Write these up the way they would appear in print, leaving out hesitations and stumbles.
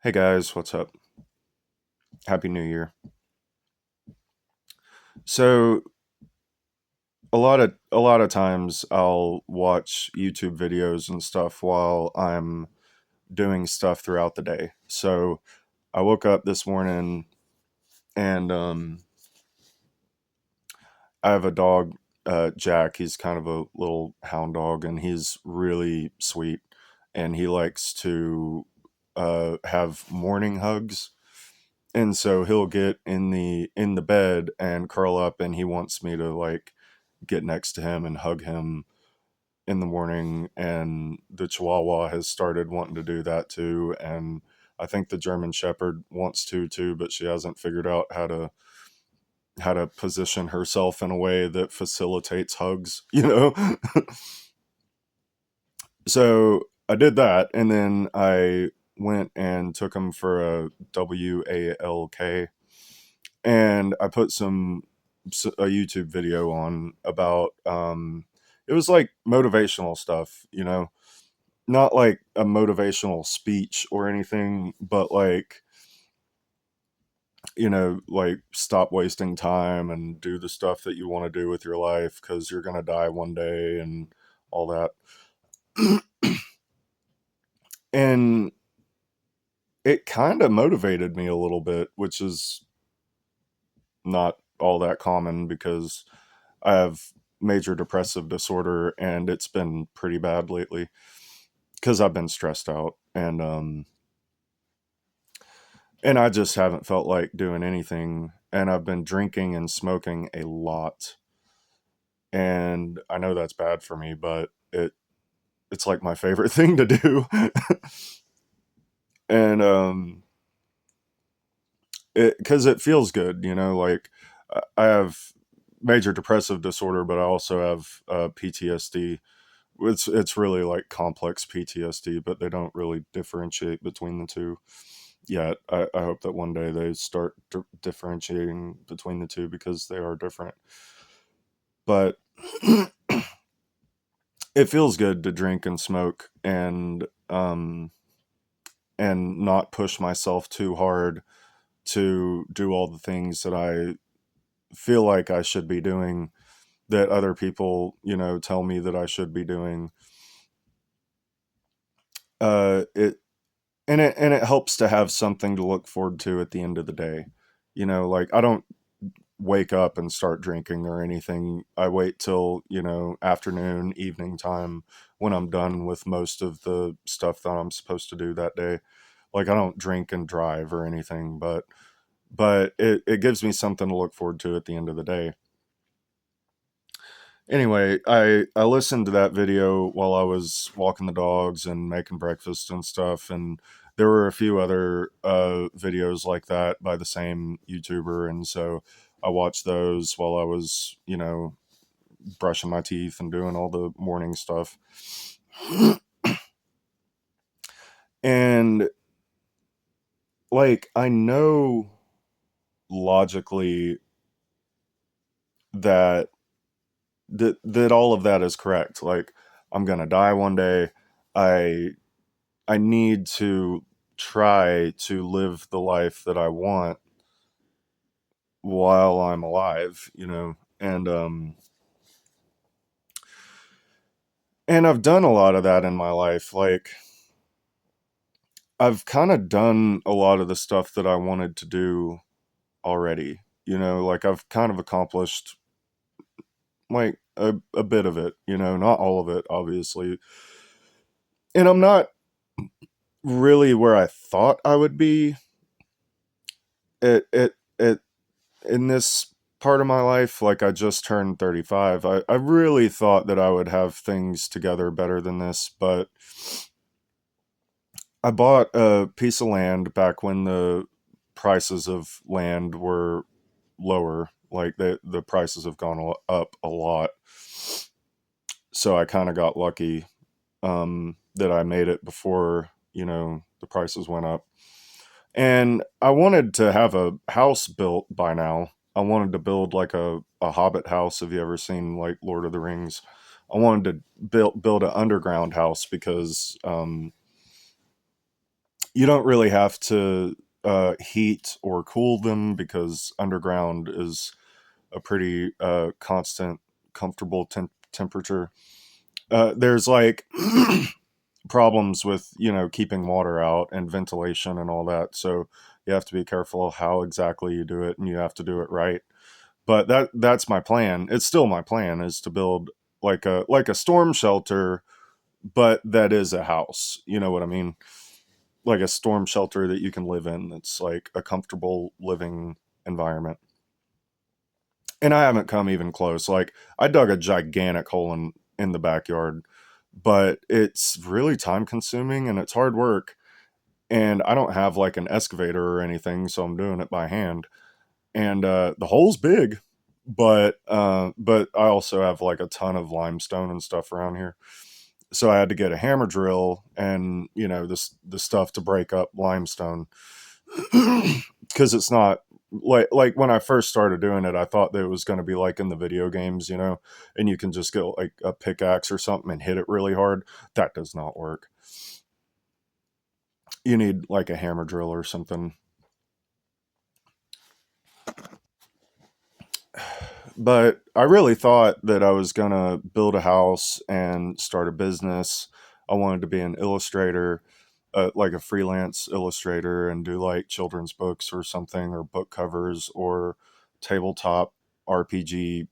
Hey guys, what's up? Happy New Year. So a lot of times I'll watch YouTube videos and stuff while I'm doing stuff throughout the day. So I woke up this morning and I have a dog, Jack. He's kind of a little hound dog and he's really sweet and he likes to have morning hugs. And so he'll get in the bed and curl up and he wants me to like get next to him and hug him in the morning, and the chihuahua has started wanting to do that too, and I think the German shepherd wants to too, but she hasn't figured out how to position herself in a way that facilitates hugs, So I did that, and then I went and took him for a WALK, and I put a YouTube video on about it was like motivational stuff, not like a motivational speech or anything, but like, like stop wasting time and do the stuff that you want to do with your life because you're going to die one day and all that. And it kind of motivated me a little bit, which is not all that common because I have major depressive disorder and it's been pretty bad lately because I've been stressed out and I just haven't felt like doing anything, and I've been drinking and smoking a lot. And I know that's bad for me, but it's like my favorite thing to do. And it cuz it feels good, like I have major depressive disorder, but I also have PTSD. It's really like complex PTSD, but they don't really differentiate between the two yet. I hope that one day they start differentiating between the two because they are different. But it feels good to drink and smoke and not push myself too hard to do all the things that I feel like I should be doing, that other people, tell me that I should be doing. It and it helps to have something to look forward to at the end of the day. Like I don't wake up and start drinking or anything. I wait till, afternoon, evening time when I'm done with most of the stuff that I'm supposed to do that day. Like I don't drink and drive or anything, but it gives me something to look forward to at the end of the day. Anyway, I listened to that video while I was walking the dogs and making breakfast and stuff, and there were a few other videos like that by the same YouTuber, and so I watched those while I was, brushing my teeth and doing all the morning stuff. And like I know logically that that all of that is correct. Like I'm gonna die one day. I I need to try to live the life that I want while I'm alive, and I've done a lot of that in my life. Like I've kind of done a lot of the stuff that I wanted to do already. Like I've kind of accomplished like a bit of it, not all of it, obviously. And I'm not really where I thought I would be at in this part of my life. Like I just turned 35. I really thought that I would have things together better than this, but I bought a piece of land back when the prices of land were lower. Like the prices have gone up a lot. So I kind of got lucky that I made it before, the prices went up. And I wanted to have a house built by now. I wanted to build like a hobbit house. Have you ever seen like Lord of the Rings? I wanted to build an underground house because You don't really have to heat or cool them because underground is a pretty constant, comfortable temperature. There's like problems with keeping water out and ventilation and all that, so you have to be careful how exactly you do it, and you have to do it right. But that's my plan. It's still my plan, is to build like a storm shelter, but that is a house. You know what I mean? Like a storm shelter that you can live in. It's like a comfortable living environment. And I haven't come even close. Like I dug a gigantic hole in the backyard, but it's really time consuming and it's hard work. And I don't have like an excavator or anything, so I'm doing it by hand. And the hole's big, but I also have like a ton of limestone and stuff around here. So I had to get a hammer drill and the stuff to break up limestone because it's not like when I first started doing it, I thought that it was going to be like in the video games, and you can just get like a pickaxe or something and hit it really hard. That does not work. You need like a hammer drill or something. But I really thought that I was going to build a house and start a business. I wanted to be an illustrator, like a freelance illustrator, and do like children's books or something, or book covers, or tabletop RPG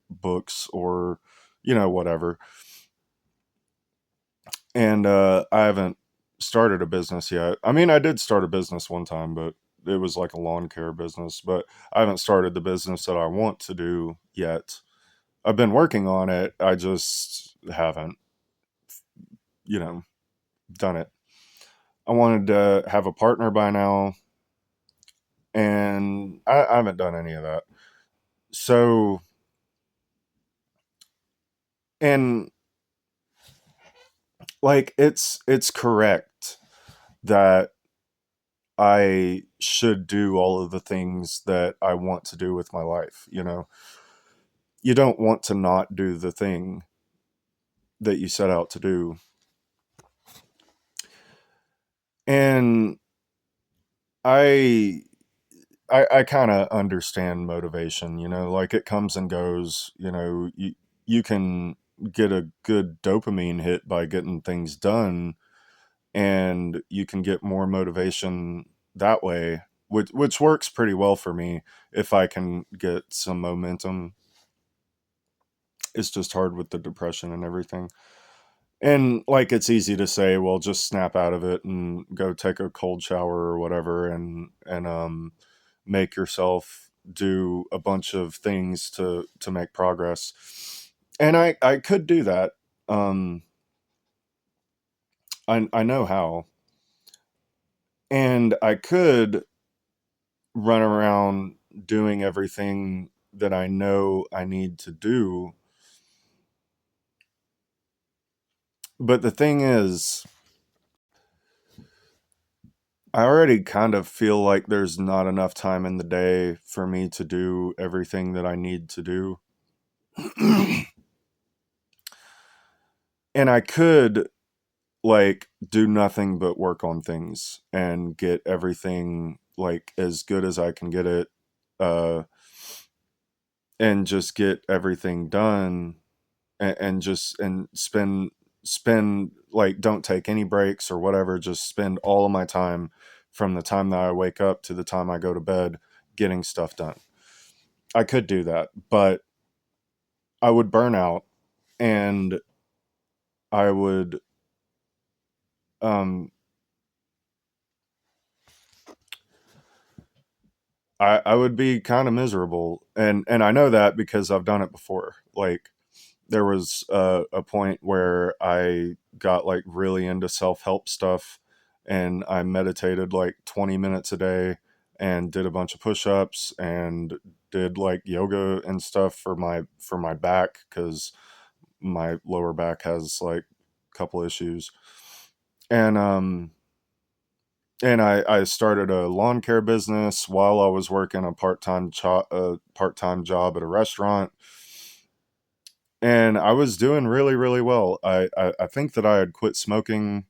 books, or whatever. And I haven't started a business yet. I mean, I did start a business one time, but it was like a lawn care business. But I haven't started the business that I want to do yet. I've been working on it. I just haven't, you know, done it. I wanted to have a partner by now, and I haven't done any of that. So, and like it's correct that I should do all of the things that I want to do with my life. You don't want to not do the thing that you set out to do. And I I kind of understand motivation, like it comes and goes. You can get a good dopamine hit by getting things done, and you can get more motivation that way, which works pretty well for me if I can get some momentum. It's just hard with the depression and everything. And like it's easy to say, well, just snap out of it and go take a cold shower or whatever, and make yourself do a bunch of things to make progress. And I could do that. Um, I know how, and I could run around doing everything that I know I need to do. But the thing is, I already kind of feel like there's not enough time in the day for me to do everything that I need to do. And I could like do nothing but work on things and get everything like as good as I can get it, uh and just get everything done, and just and spend like, don't take any breaks or whatever, just spend all of my time from the time that I wake up to the time I go to bed getting stuff done. I could do that, but I would burn out, and I would um I would be kind of miserable, and I know that because I've done it before. Like there was a point where I got like really into self-help stuff, and I meditated like 20 minutes a day and did a bunch of push-ups and did like yoga and stuff for my back, cuz my lower back has like a couple issues. And I started a lawn care business while I was working a part-time job at a restaurant, and I was doing really really well. I think that I had quit smoking,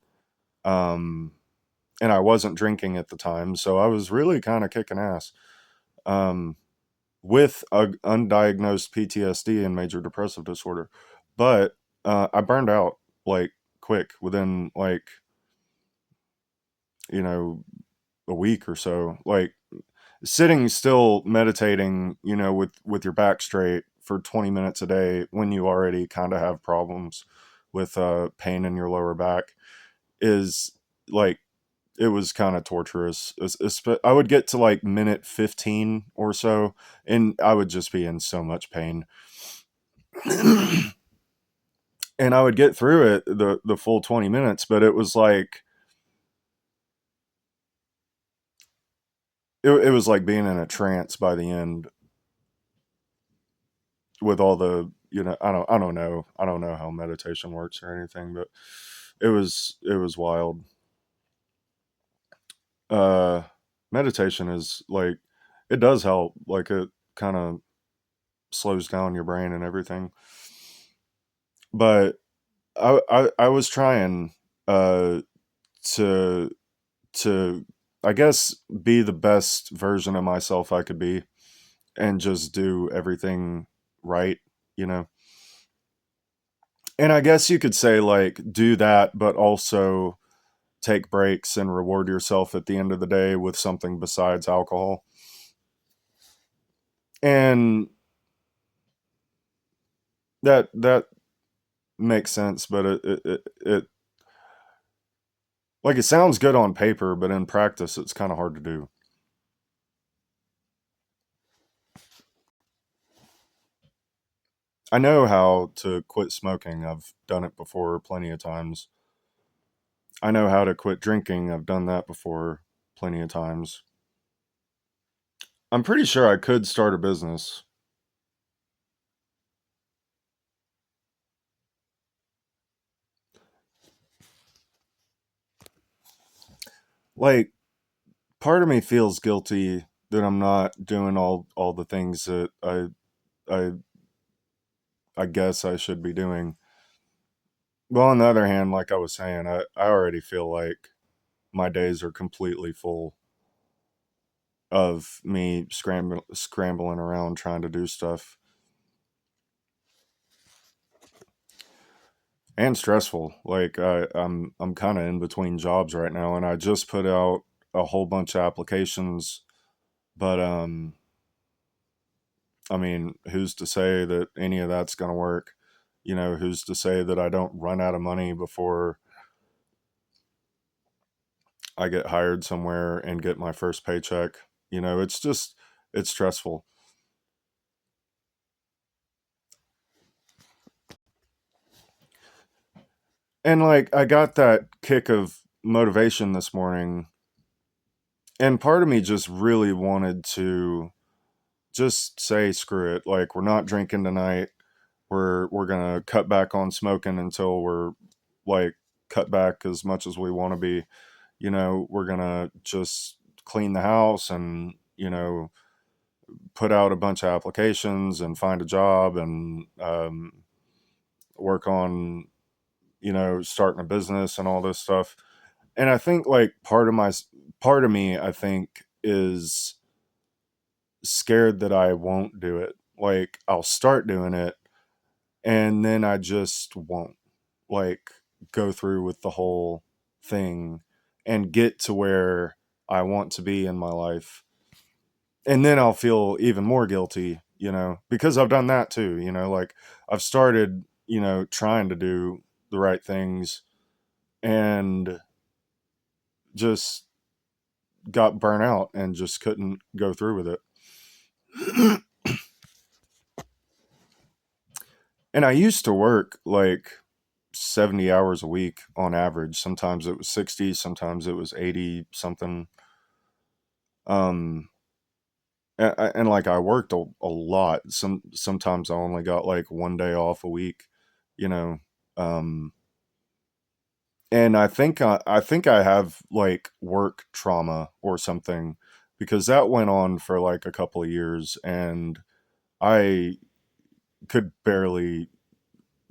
um, and I wasn't drinking at the time, so I was really kind of kicking ass. Um, with a undiagnosed PTSD and major depressive disorder. But I burned out like quick within like, you know, a week or so. Like sitting still meditating, with your back straight for 20 minutes a day when you already kind of have problems with pain in your lower back is like it was kind of torturous. I would get to like minute 15 or so, and I would just be in so much pain. And I would get through it the full 20 minutes, but it was like it was like being in a trance by the end with all the, I don't know how meditation works or anything, but it was wild. Uh Meditation is like it does help. Like it kind of slows down your brain and everything. But I was trying uh to to I guess be the best version of myself I could be and just do everything right, you know. And I guess you could say like do that but also take breaks and reward yourself at the end of the day with something besides alcohol. And that makes sense, but it like it sounds good on paper, but in practice it's kind of hard to do. I know how to quit smoking. I've done it before plenty of times. I know how to quit drinking. I've done that before plenty of times. I'm pretty sure I could start a business. Like part of me feels guilty that I'm not doing all the things that I I guess I should be doing. Well, on the other hand, like I was saying, I already feel like my days are completely full of me scrambling around trying to do stuff and stressful. Like I'm kind of in between jobs right now, and I just put out a whole bunch of applications, but I mean, who's to say that any of that's going to work? Who's to say that I don't run out of money before I get hired somewhere and get my first paycheck? It's just it's stressful. And like I got that kick of motivation this morning, and part of me just really wanted to just say screw it. Like we're not drinking tonight. We're going to cut back on smoking until we're like cut back as much as we want to be. We're going to just clean the house and, put out a bunch of applications and find a job and work on, starting a business and all this stuff. And I think like part of me, I think, is scared that I won't do it. Like I'll start doing it and then I just won't like go through with the whole thing and get to where I want to be in my life. And then I'll feel even more guilty, because I've done that too, like I've started, trying to do the right things and just got burnt out and just couldn't go through with it. And I used to work like 70 hours a week on average. Sometimes it was 60, sometimes it was 80 something. Um and like I worked a lot. Sometimes I only got like one day off a week, you know. Um and I think I have like work trauma or something because that went on for like a couple of years and I could barely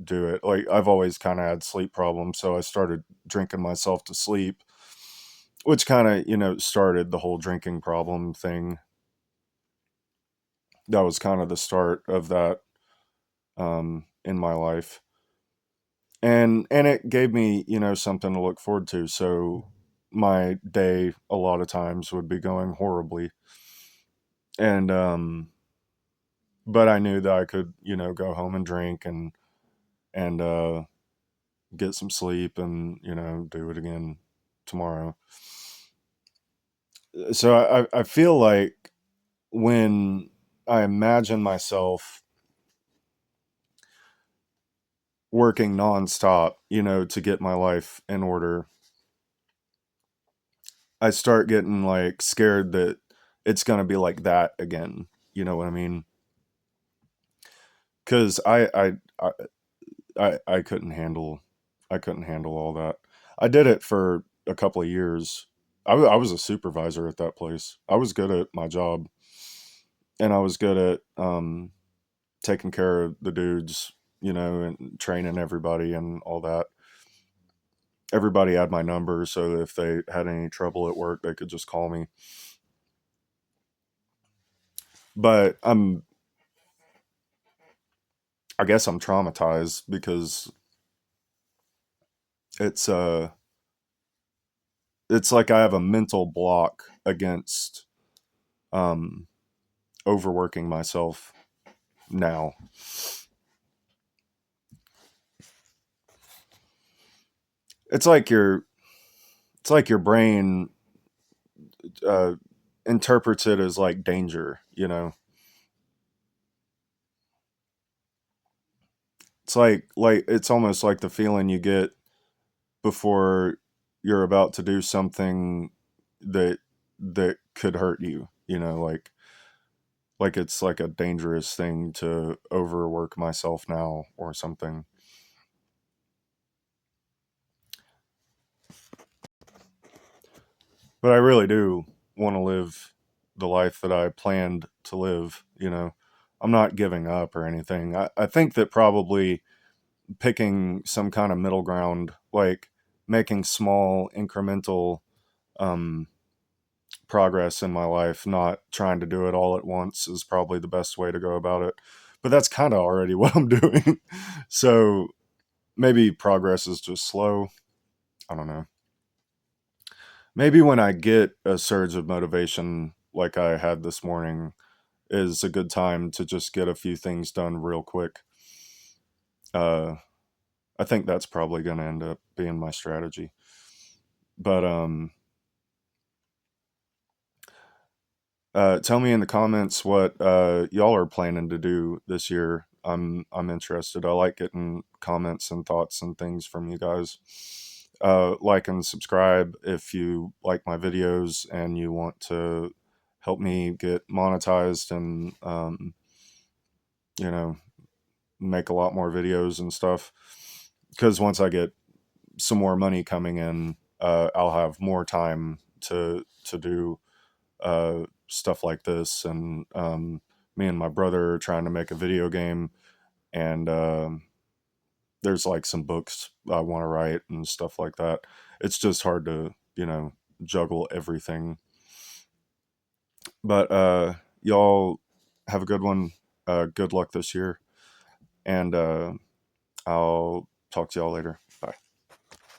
do it. Like I've always kind of had sleep problems, so I started drinking myself to sleep. which kind of, started the whole drinking problem thing. That was kind of the start of that in my life. And it gave me, something to look forward to. So my day a lot of times would be going horribly. And but I knew that I could, go home and drink and get some sleep and, do it again tomorrow. So I feel like when I imagine myself working nonstop, to get my life in order, I start getting like scared that it's going to be like that again. You know what I mean? Cuz I couldn't handle all that. I did it for a couple of years. I was a supervisor at that place. I was good at my job, and I was good at taking care of the dudes, and training everybody and all that. Everybody had my number, so if they had any trouble at work, they could just call me. But I guess I'm traumatized because it's it's like I have a mental block against um overworking myself now. It's like your brain uh interprets it as like danger, It's like it's almost like the feeling you get before you're about to do something that that could hurt you, like it's like a dangerous thing to overwork myself now or something. But I really do want to live the life that I planned to live. I'm not giving up or anything. I think that probably picking some kind of middle ground, like making small incremental um, progress in my life, not trying to do it all at once, is probably the best way to go about it. But that's kind of already what I'm doing. So maybe progress is just slow. I don't know. Maybe when I get a surge of motivation like I had this morning is a good time to just get a few things done real quick. Uh, I think that's probably going to end up being my strategy. But tell me in the comments what y'all are planning to do this year. I'm interested. I like getting comments and thoughts and things from you guys. Like and subscribe if you like my videos and you want to help me get monetized and you know make a lot more videos and stuff. Because once I get some more money coming in, I'll have more time to do stuff like this. And me and my brother are trying to make a video game, and there's like some books I want to write and stuff like that. It's just hard to juggle everything. But y'all have a good one. Good luck this year, and I'll talk to y'all later.